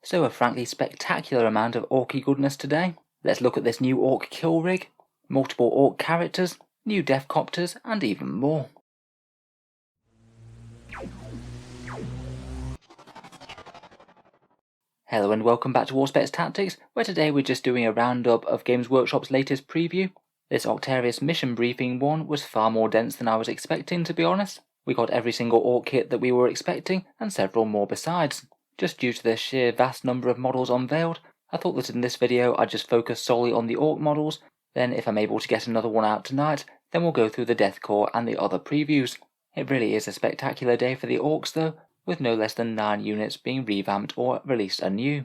So a frankly spectacular amount of orky goodness today. Let's look at this new orc kill rig, multiple orc characters, new Deffkopters, and even more. Hello and welcome back to Auspex Tactics, where today we're just doing a roundup of Games Workshop's latest preview. This Octarius mission briefing one was far more dense than I was expecting, to be honest. We got every single orc kit that we were expecting, and several more besides. Just due to the sheer vast number of models unveiled, I thought that in this video I'd just focus solely on the orc models, then if I'm able to get another one out tonight, then we'll go through the deathcore and the other previews. It really is a spectacular day for the orcs though, with no less than 9 units being revamped or released anew.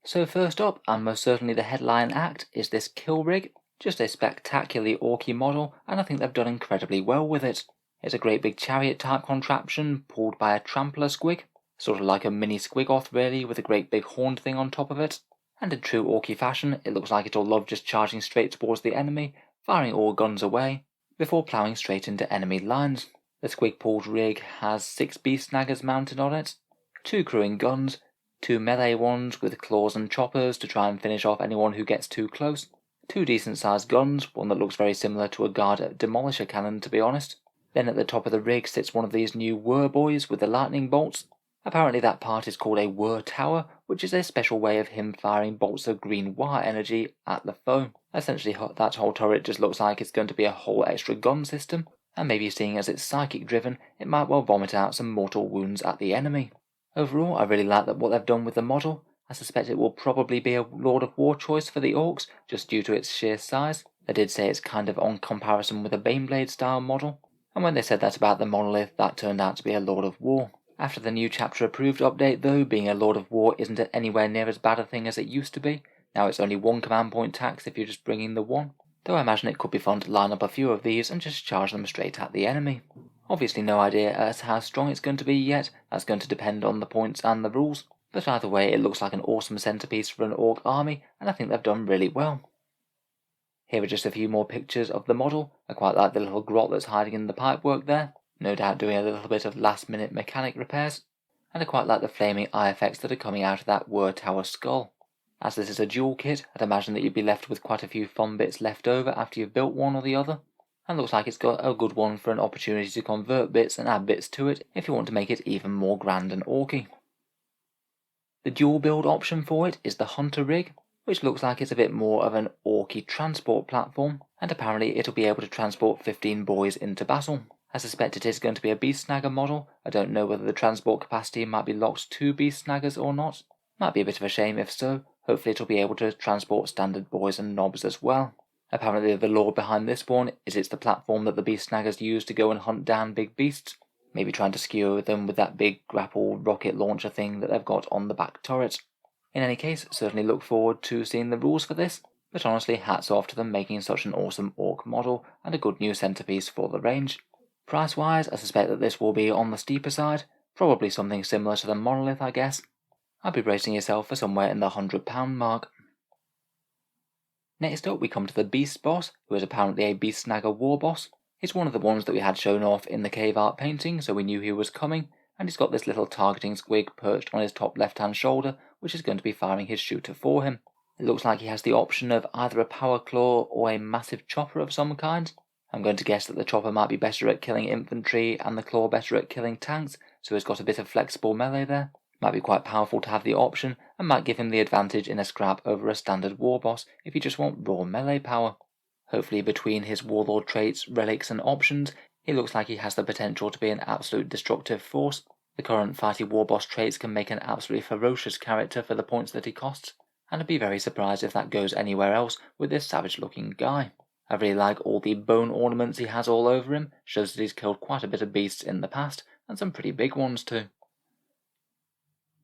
So first up, and most certainly the headline act, is this kill rig. Just a spectacularly orky model, and I think they've done incredibly well with it. It's a great big chariot type contraption pulled by a trampler squig, sort of like a mini squigoth really, with a great big horned thing on top of it. And in true orky fashion, it looks like it'll love just charging straight towards the enemy, firing all guns away, before ploughing straight into enemy lines. The squig pulled rig has 6 beast snaggers mounted on it, 2 crewing guns, 2 melee ones with claws and choppers to try and finish off anyone who gets too close, 2 decent sized guns, one that looks very similar to a guard demolisher cannon to be honest. Then at the top of the rig sits one of these new Boyz with the lightning bolts. Apparently that part is called a whir tower, which is a special way of him firing bolts of green wire energy at the foe. Essentially that whole turret just looks like it's going to be a whole extra gun system, and maybe seeing as it's psychic driven, it might well vomit out some mortal wounds at the enemy. Overall, I really like what they've done with the model. I suspect it will probably be a Lord of War choice for the orcs, just due to its sheer size. They did say it's kind of on comparison with a Baneblade style model, and when they said that about the monolith, that turned out to be a Lord of War. After the new chapter approved update though, being a Lord of War isn't anywhere near as bad a thing as it used to be. Now it's only 1 command point tax if you're just bringing the 1, though I imagine it could be fun to line up a few of these and just charge them straight at the enemy. Obviously no idea as to how strong it's going to be yet, that's going to depend on the points and the rules, but either way it looks like an awesome centerpiece for an orc army, and I think they've done really well. Here are just a few more pictures of the model. I quite like the little grot that's hiding in the pipework there, no doubt doing a little bit of last minute mechanic repairs, and I quite like the flaming eye effects that are coming out of that whir tower skull. As this is a dual kit, I'd imagine that you'd be left with quite a few fun bits left over after you've built one or the other, and looks like it's got a good one for an opportunity to convert bits and add bits to it if you want to make it even more grand and orky. The dual build option for it is the Hunter rig, which looks like it's a bit more of an orky transport platform, and apparently it'll be able to transport 15 boys into battle. I suspect it is going to be a beast snagger model. I don't know whether the transport capacity might be locked to beast snaggers or not. Might be a bit of a shame if so. Hopefully it'll be able to transport standard boys and knobs as well. Apparently the lore behind this one is it's the platform that the beast snaggers use to go and hunt down big beasts, maybe trying to skewer them with that big grapple rocket launcher thing that they've got on the back turret. In any case, certainly look forward to seeing the rules for this, but honestly hats off to them making such an awesome orc model and a good new centerpiece for the range. Price wise, I suspect that this will be on the steeper side, probably something similar to the monolith I guess. I'd be bracing yourself for somewhere in the £100 mark. Next up we come to the Beast Boss, who is apparently a Beast Snagger war boss. It's one of the ones that we had shown off in the cave art painting, so we knew he was coming, and he's got this little targeting squig perched on his top left hand shoulder, which is going to be firing his shooter for him. It looks like he has the option of either a power claw or a massive chopper of some kind. I'm going to guess that the chopper might be better at killing infantry and the claw better at killing tanks, so he's got a bit of flexible melee there. Might be quite powerful to have the option, and might give him the advantage in a scrap over a standard war boss if you just want raw melee power. Hopefully between his warlord traits, relics and options, he looks like he has the potential to be an absolute destructive force. The current fighty war boss traits can make an absolutely ferocious character for the points that he costs, and I'd be very surprised if that goes anywhere else with this savage looking guy. I really like all the bone ornaments he has all over him, shows that he's killed quite a bit of beasts in the past, and some pretty big ones too.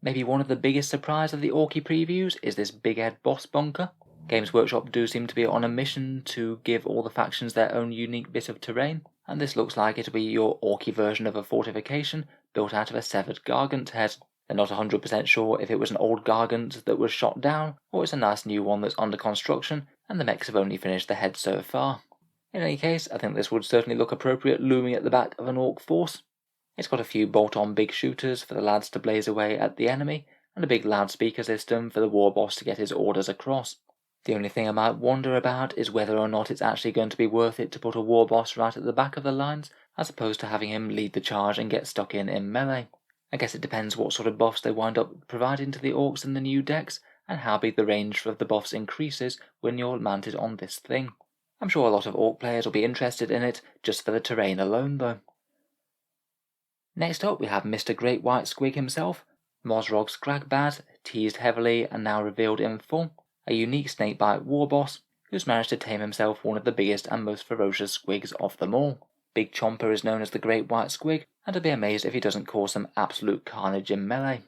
Maybe one of the biggest surprise of the orky previews is this Big Ed boss bunker. Games Workshop do seem to be on a mission to give all the factions their own unique bit of terrain, and this looks like it'll be your orky version of a fortification built out of a severed gargant head. They're not 100% sure if it was an old gargant that was shot down, or it's a nice new one that's under construction, and the mechs have only finished the head so far. In any case, I think this would certainly look appropriate looming at the back of an orc force. It's got a few bolt-on big shooters for the lads to blaze away at the enemy, and a big loudspeaker system for the war boss to get his orders across. The only thing I might wonder about is whether or not it's actually going to be worth it to put a war boss right at the back of the lines, as opposed to having him lead the charge and get stuck in melee. I guess it depends what sort of buffs they wind up providing to the orcs in the new decks, and how big the range of the buffs increases when you're mounted on this thing. I'm sure a lot of orc players will be interested in it, just for the terrain alone though. Next up we have Mr. Great White Squig himself, Mossrog Scragbad, teased heavily and now revealed in full, a unique snakebite war boss who's managed to tame himself one of the biggest and most ferocious squigs of them all. Big Chomper is known as the Great White Squig, and I'd be amazed if he doesn't cause some absolute carnage in melee.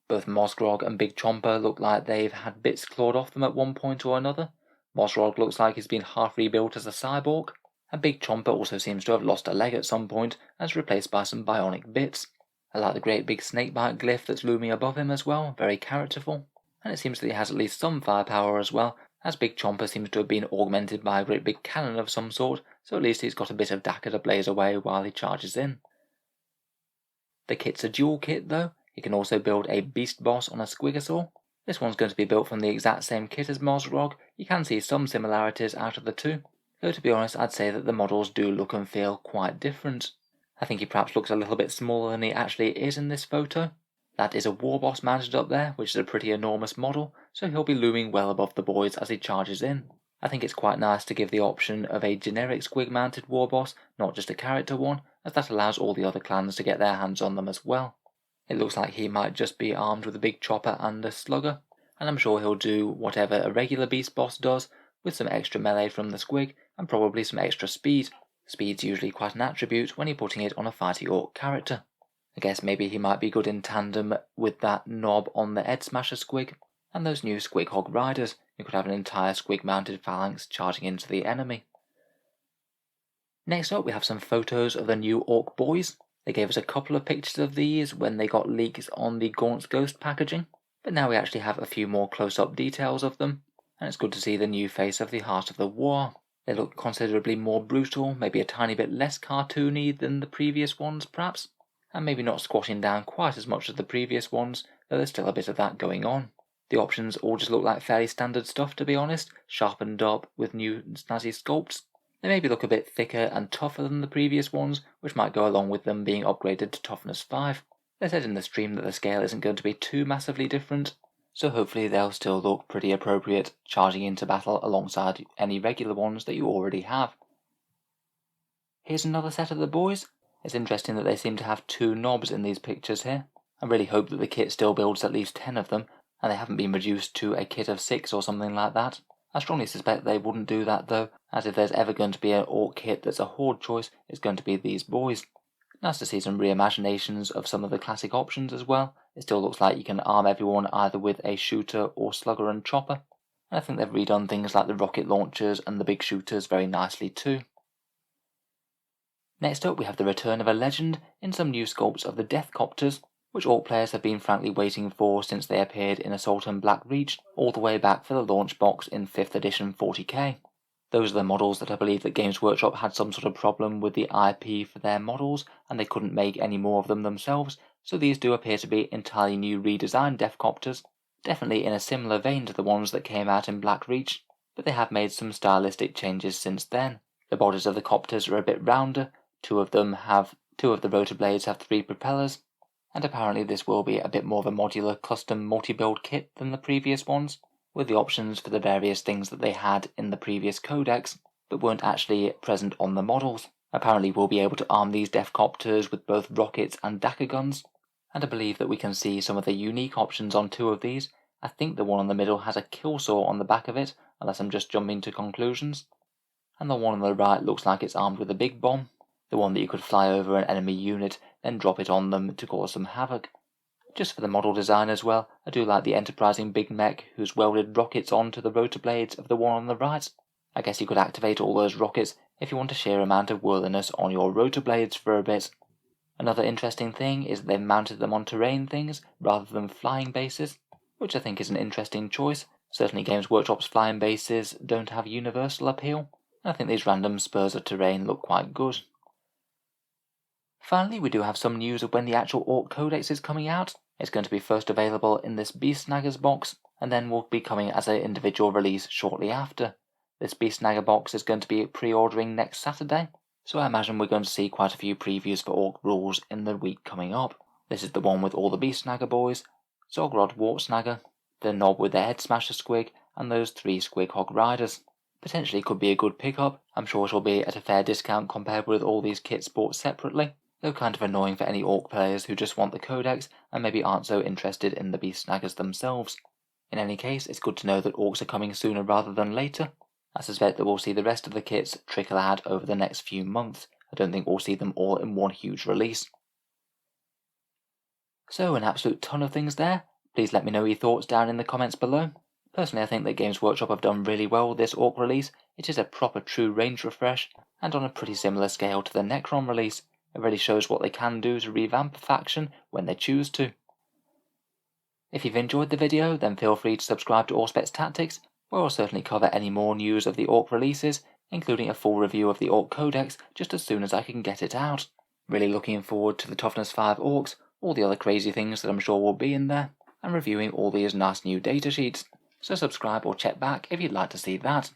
Both Mossrog and Big Chomper look like they've had bits clawed off them at one point or another. Mossrog looks like he's been half rebuilt as a cyborg, and Big Chomper also seems to have lost a leg at some point and is replaced by some bionic bits. I like the great big snakebite glyph that's looming above him as well, very characterful, and it seems that he has at least some firepower as well, as Big Chomper seems to have been augmented by a great big cannon of some sort, so at least he's got a bit of dagger to blaze away while he charges in. The kit's a dual kit though. You can also build a beast boss on a Squigosaur. This one's going to be built from the exact same kit as Mossrog. You can see some similarities out of the two, though to be honest I'd say that the models do look and feel quite different. I think he perhaps looks a little bit smaller than he actually is in this photo. That is a war boss mounted up there, which is a pretty enormous model, so he'll be looming well above the boys as he charges in. I think it's quite nice to give the option of a generic squig mounted war boss, not just a character one, as that allows all the other clans to get their hands on them as well. It looks like he might just be armed with a big chopper and a slugger, and I'm sure he'll do whatever a regular beast boss does, with some extra melee from the squig and probably some extra speed. Speed's usually quite an attribute when you're putting it on a fighty orc character. I guess maybe he might be good in tandem with that knob on the Ed Smasher squig, and those new Squig Hog Riders. You could have an entire squig mounted phalanx charging into the enemy. Next up we have some photos of the new Orc Boyz. They gave us a couple of pictures of these when they got leaks on the Gaunt's Ghost packaging, but now we actually have a few more close-up details of them, and it's good to see the new face of the Heart of the War. They look considerably more brutal, maybe a tiny bit less cartoony than the previous ones perhaps, and maybe not squatting down quite as much as the previous ones, though there's still a bit of that going on. The options all just look like fairly standard stuff to be honest, sharpened up with new snazzy sculpts. They maybe look a bit thicker and tougher than the previous ones, which might go along with them being upgraded to toughness 5. They said in the stream that the scale isn't going to be too massively different, so hopefully they'll still look pretty appropriate charging into battle alongside any regular ones that you already have. Here's another set of the boys. It's interesting that they seem to have 2 knobs in these pictures here. I really hope that the kit still builds at least 10 of them, and they haven't been reduced to a kit of 6 or something like that. I strongly suspect they wouldn't do that though, as if there's ever going to be an orc kit that's a horde choice, it's going to be these boys. Nice to see some reimaginations of some of the classic options as well. It still looks like you can arm everyone either with a shooter or slugger and chopper. And I think they've redone things like the rocket launchers and the big shooters very nicely too. Next up we have the return of a legend in some new sculpts of the Deathcopters, which orc players have been frankly waiting for since they appeared in Assault and Black Reach, all the way back for the launch box in 5th edition 40k. Those are the models that I believe that Games Workshop had some sort of problem with the IP for their models, and they couldn't make any more of them themselves, so these do appear to be entirely new redesigned Deffkoptas, definitely in a similar vein to the ones that came out in Black Reach, but they have made some stylistic changes since then. The bodies of the copters are a bit rounder, two of the rotor blades have 3 propellers, and apparently this will be a bit more of a modular custom multi-build kit than the previous ones, with the options for the various things that they had in the previous codex, but weren't actually present on the models. Apparently we'll be able to arm these Deffkopters with both rockets and dagger guns, and I believe that we can see some of the unique options on 2 of these. I think the one on the middle has a kill saw on the back of it, unless I'm just jumping to conclusions, and the one on the right looks like it's armed with a big bomb, the one that you could fly over an enemy unit, then drop it on them to cause some havoc. Just for the model design as well, I do like the enterprising big mech who's welded rockets onto the rotor blades of the one on the right. I guess you could activate all those rockets if you want a sheer amount of whirliness on your rotor blades for a bit. Another interesting thing is that they've mounted them on terrain things rather than flying bases, which I think is an interesting choice. Certainly Games Workshop's flying bases don't have universal appeal, and I think these random spurs of terrain look quite good. Finally, we do have some news of when the actual ORK Codex is coming out. It's going to be first available in this Beast Snaggers box, and then will be coming as an individual release shortly after. This Beast Snagger box is going to be pre-ordering next Saturday, so I imagine we're going to see quite a few previews for Orc rules in the week coming up. This is the one with all the Beast Snagger boys, Zogrod Wart Snagger, the Knob with the Head Smasher Squig, and those 3 Squig Hog Riders. Potentially could be a good pickup. I'm sure it'll be at a fair discount compared with all these kits bought separately, though kind of annoying for any Orc players who just want the Codex and maybe aren't so interested in the Beast Snaggers themselves. In any case, it's good to know that Orcs are coming sooner rather than later. I suspect that we'll see the rest of the kits trickle out over the next few months. I don't think we'll see them all in one huge release. So an absolute ton of things there. Please let me know your thoughts down in the comments below. Personally, I think that Games Workshop have done really well with this Orc release. It is a proper true range refresh, and on a pretty similar scale to the Necron release. It really shows what they can do to revamp a faction when they choose to. If you've enjoyed the video, then feel free to subscribe to Auspex Tactics, where I'll certainly cover any more news of the Orc releases, including a full review of the ORK Codex just as soon as I can get it out. Really looking forward to the Toughness 5 Orcs, all the other crazy things that I'm sure will be in there, and reviewing all these nice new datasheets. So subscribe or check back if you'd like to see that.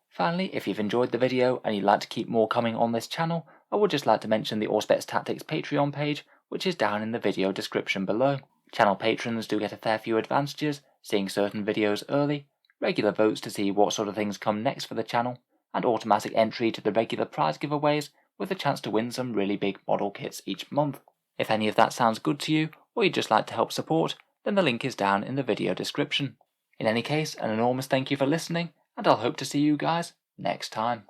Finally, if you've enjoyed the video and you'd like to keep more coming on this channel, I would just like to mention the Auspex Tactics Patreon page, which is down in the video description below. Channel patrons do get a fair few advantages, seeing certain videos early, regular votes to see what sort of things come next for the channel, and automatic entry to the regular prize giveaways with a chance to win some really big model kits each month. If any of that sounds good to you, or you'd just like to help support, then the link is down in the video description. In any case, an enormous thank you for listening, and I'll hope to see you guys next time.